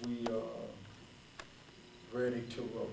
we are ready to roll.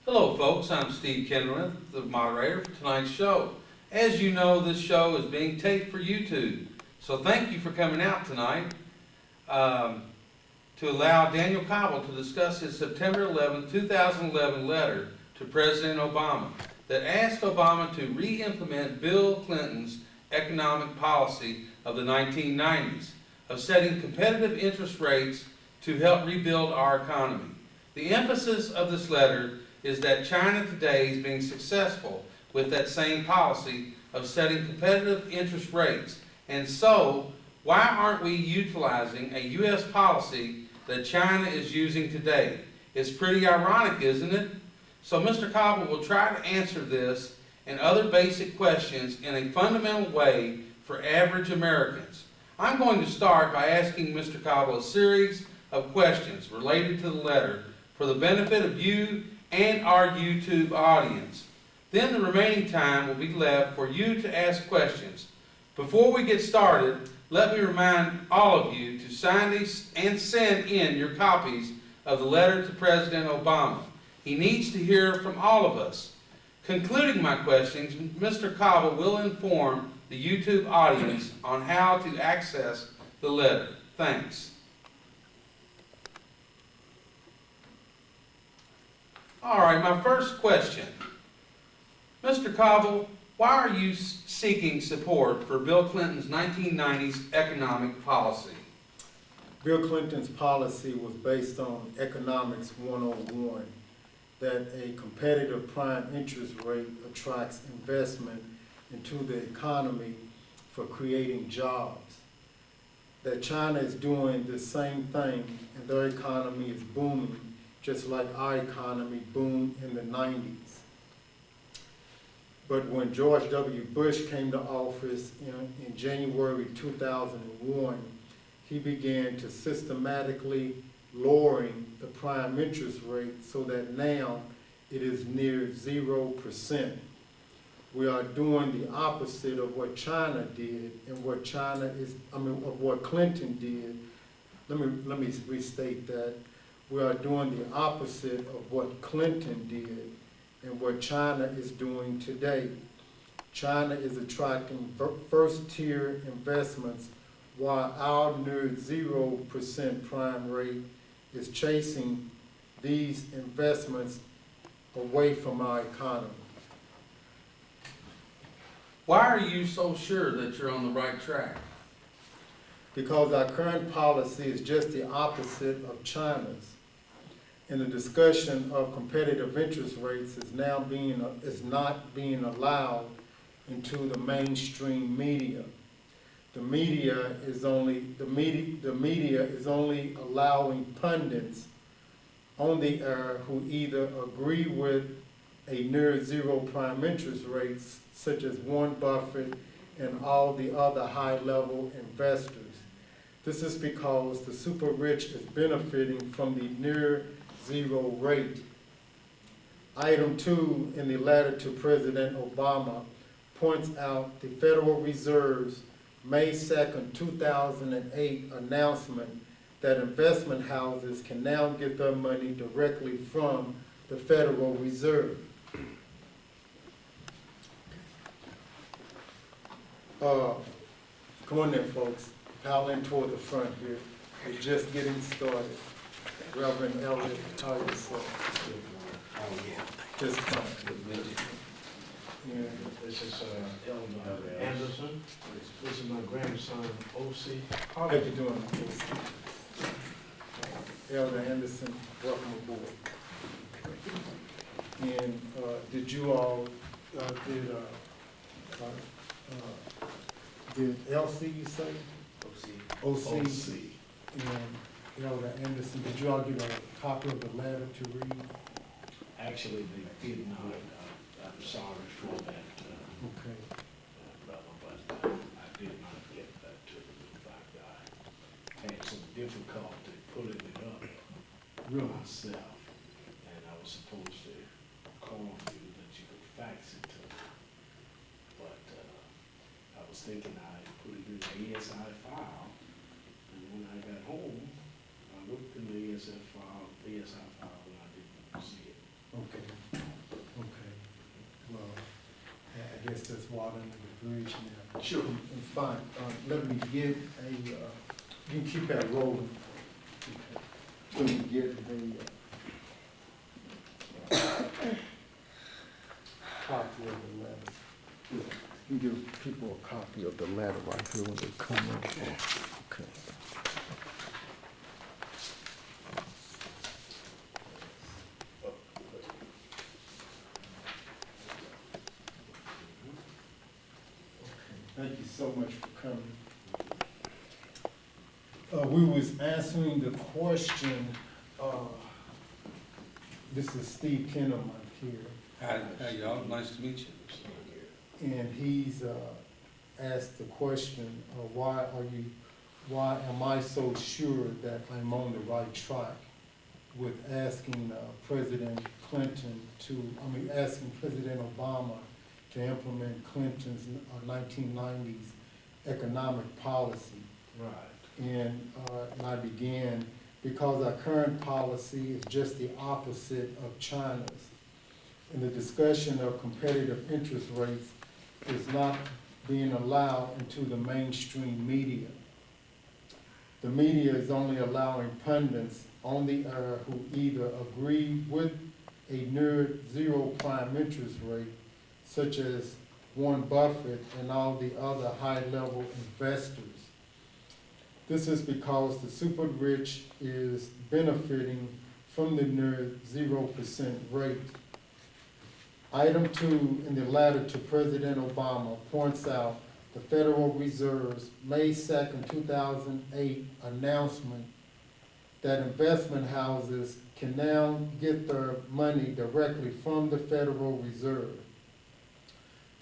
Hello, folks. I'm Steve Kenrith, the moderator for tonight's show. As you know, this show is being taped for YouTube, so thank you for coming out tonight to allow Daniel Cobble to discuss his September 11, 2011 letter to President Obama that asked Obama to re-implement Bill Clinton's economic policy of the 1990s of setting competitive interest rates to help rebuild our economy. The emphasis of this letter is that China today is being successful with that same policy of setting competitive interest rates. And so, why aren't we utilizing a U.S. policy that China is using today? It's pretty ironic, isn't it? So Mr. Cobble will try to answer this and other basic questions in a fundamental way for average Americans. I'm going to start by asking Mr. Cobble a series of questions related to the letter for the benefit of you and our YouTube audience. Then the remaining time will be left for you to ask questions. Before we get started, let me remind all of you to sign these and send in your copies of the letter to President Obama. He needs to hear from all of us. Concluding my questions, Mr. Cobble will inform the YouTube audience on how to access the letter. Thanks. All right, my first question. Mr. Cobble, why are you seeking support for Bill Clinton's 1990s economic policy? Bill Clinton's policy was based on Economics 101, that a competitive prime interest rate attracts investment into the economy for creating jobs. That China is doing the same thing and their economy is booming, just like our economy boomed in the 90s. But when George W. Bush came to office in January 2001, he began to systematically lowering the prime interest rate so that now it is near 0%. We are doing the opposite of what China did and what of what Clinton did. Let me restate that. We are doing the opposite of what Clinton did and what China is doing today. China is attracting first-tier investments while our near 0% prime rate is chasing these investments away from our economy. Why are you so sure that you're on the right track? Because our current policy is just the opposite of China's. And the discussion of competitive interest rates is not being allowed into the mainstream media. The media is only allowing pundits on the air who either agree with a near zero prime interest rates, such as Warren Buffett and all the other high-level investors. This is because the super rich is benefiting from the near zero rate. Item 2 in the letter to President Obama points out the Federal Reserve's May 2nd, 2008 announcement that investment houses can now get their money directly from the Federal Reserve. Come on in, folks. Pile in toward the front here. We're just getting started. Reverend Elliott, how are you, sir? Just come. Yeah. This is Elder Anderson. This is my grandson, O.C. How are you doing? Elder Anderson, welcome aboard. And did you all, did Elsie, you say? O.C. O.C. And Elder Anderson, did you all get a copy of the letter to read? Actually, they did not. I'm sorry for that, Okay. brother, but I did not get that to them. In fact, I had some difficulty putting it up Really? myself, and I was supposed to call you that you could fax it to me. But I was thinking I put it in the ASI file, and when I got home, looked in the ESF file, ESI file, but I didn't see it. Okay, okay. Well, I guess that's water under the bridge now. Sure. And fine, let me get a, you can keep that rolling. Let me get a copy of the letter. You give people a copy of the letter right here when they come in. Okay. Thank you so much for coming. We was answering the question, this is Steve Kinnaman here, Hi, y'all, nice to meet you. and he's asked the question, why am I so sure that I'm on the right track with asking President Obama to implement Clinton's 1990s economic policy. Right. And I began, because our current policy is just the opposite of China's. And the discussion of competitive interest rates is not being allowed into the mainstream media. The media is only allowing pundits on the air who either agree with a near zero prime interest rate, such as Warren Buffett and all the other high-level investors. This is because the super rich is benefiting from the near 0% rate. Item 2 in the letter to President Obama points out the Federal Reserve's May 2nd, 2008 announcement that investment houses can now get their money directly from the Federal Reserve.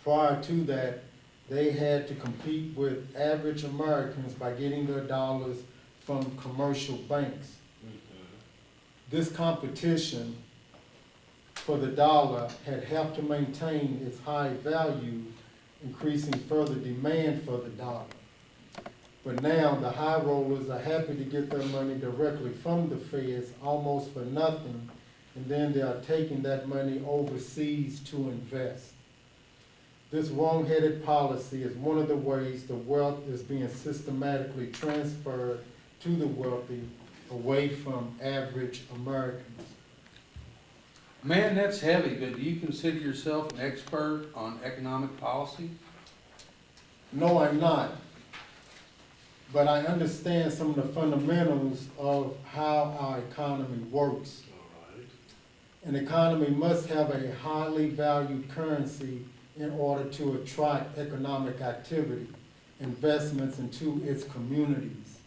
Prior to that, they had to compete with average Americans by getting their dollars from commercial banks. This competition for the dollar had helped to maintain its high value, increasing further demand for the dollar. But now the high rollers are happy to get their money directly from the feds almost for nothing, and then they are taking that money overseas to invest. This wrong-headed policy is one of the ways the wealth is being systematically transferred to the wealthy away from average Americans. Man, that's heavy, but do you consider yourself an expert on economic policy? No, I'm not. But I understand some of the fundamentals of how our economy works. All right. An economy must have a highly valued currency in order to attract economic activity, investments into its communities.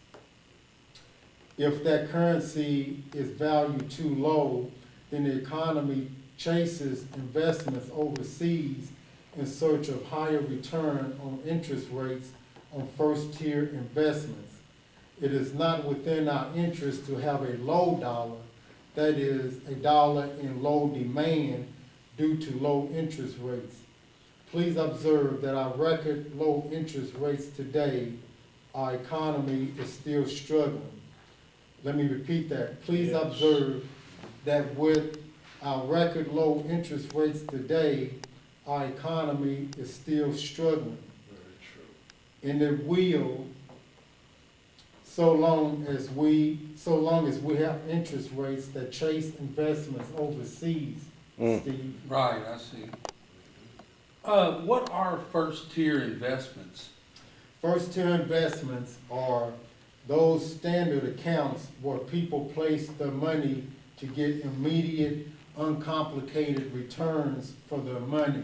If that currency is valued too low, then the economy chases investments overseas in search of higher return on interest rates on first-tier investments. It is not within our interest to have a low dollar, that is, a dollar in low demand due to low interest rates. Please observe that our record low interest rates today, our economy is still struggling. Let me repeat that. Please Yes. observe that with our record low interest rates today, our economy is still struggling. Very true. And it will, so long as we have interest rates that chase investments overseas, Steve. Right, I see. What are first-tier investments? First-tier investments are those standard accounts where people place their money to get immediate, uncomplicated returns for their money,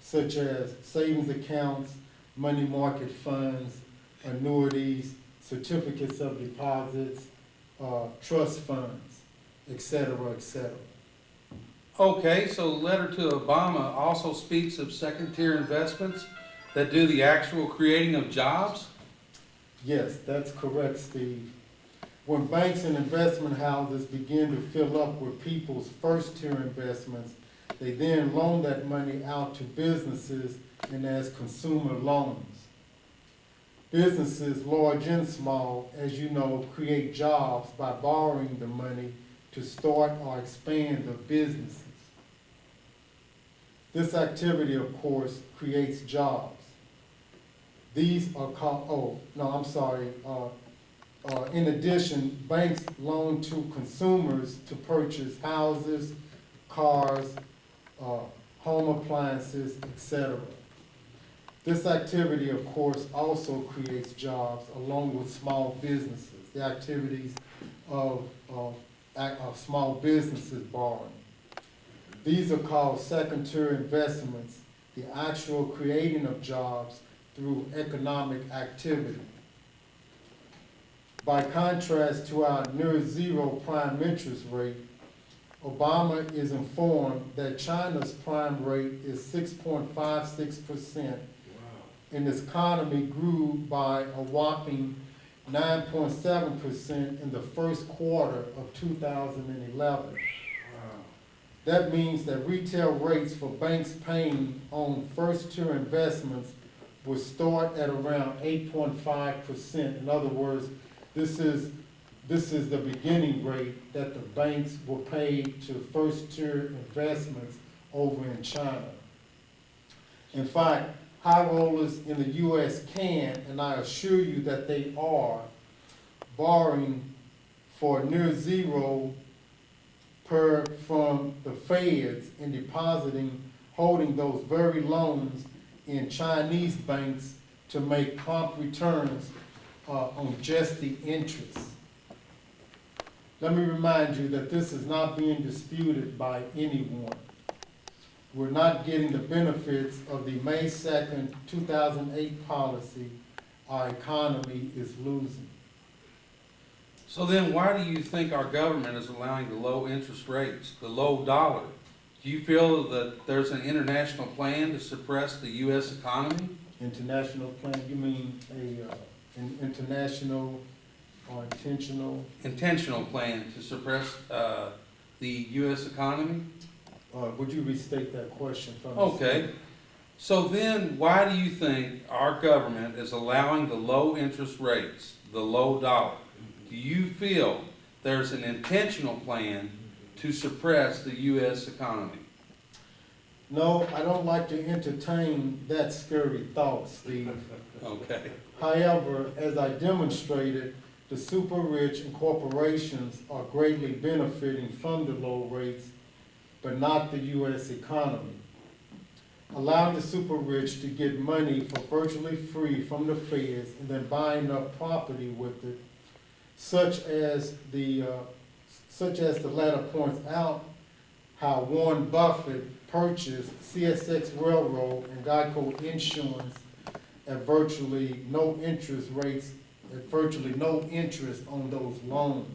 such as savings accounts, money market funds, annuities, certificates of deposits, trust funds, et cetera, et cetera. Okay, so the letter to Obama also speaks of second-tier investments that do the actual creating of jobs? Yes, that's correct, Steve. When banks and investment houses begin to fill up with people's first-tier investments, they then loan that money out to businesses and as consumer loans. Businesses, large and small, as you know, create jobs by borrowing the money to start or expand their businesses. This activity, of course, creates jobs. These are called, in addition, banks loan to consumers to purchase houses, cars, home appliances, etc. This activity, of course, also creates jobs along with small businesses, the activities of small businesses borrowing. These are called secondary investments, the actual creating of jobs through economic activity. By contrast to our near zero prime interest rate, Obama is informed that China's prime rate is 6.56%, and its economy grew by a whopping 9.7% in the first quarter of 2011. That means that retail rates for banks paying on first-tier investments will start at around 8.5%. In other words, this is the beginning rate that the banks will pay to first-tier investments over in China. In fact, high rollers in the U.S. can, and I assure you that they are, borrowing for near zero from the feds and depositing, holding those very loans in Chinese banks to make prompt returns on just the interest. Let me remind you that this is not being disputed by anyone. We're not getting the benefits of the May 2nd, 2008 policy. Our economy is losing. So then why do you think our government is allowing the low interest rates, the low dollar? Do you feel that there's an international plan to suppress the U.S. economy? International plan, you mean an international or intentional? Intentional plan to suppress the U.S. economy? Would you restate that question for me? Okay. So then why do you think our government is allowing the low interest rates, the low dollar? Do you feel there's an intentional plan to suppress the U.S. economy? No, I don't like to entertain that scary thought, Steve. Okay. However, as I demonstrated, the super rich and corporations are greatly benefiting from the low rates, but not the U.S. economy. Allowing the super rich to get money for virtually free from the feds and then buying up property with it, such as the letter points out, how Warren Buffett purchased CSX Railroad and Geico Insurance at virtually no interest rates, at virtually no interest on those loans.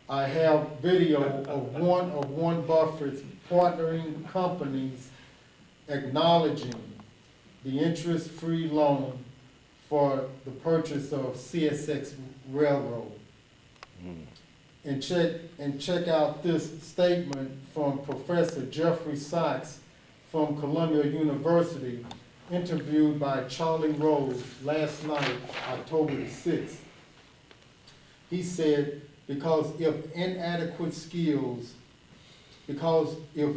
I have video of Warren Buffett's partnering companies acknowledging the interest-free loan for the purchase of CSX Railroad. And check out this statement from Professor Jeffrey Sachs from Columbia University, interviewed by Charlie Rose last night, October the 6th. He said, because if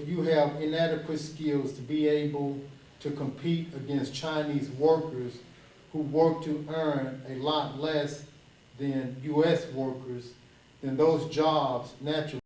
you have inadequate skills to be able to compete against Chinese workers who work to earn a lot less than U.S. workers, then those jobs naturally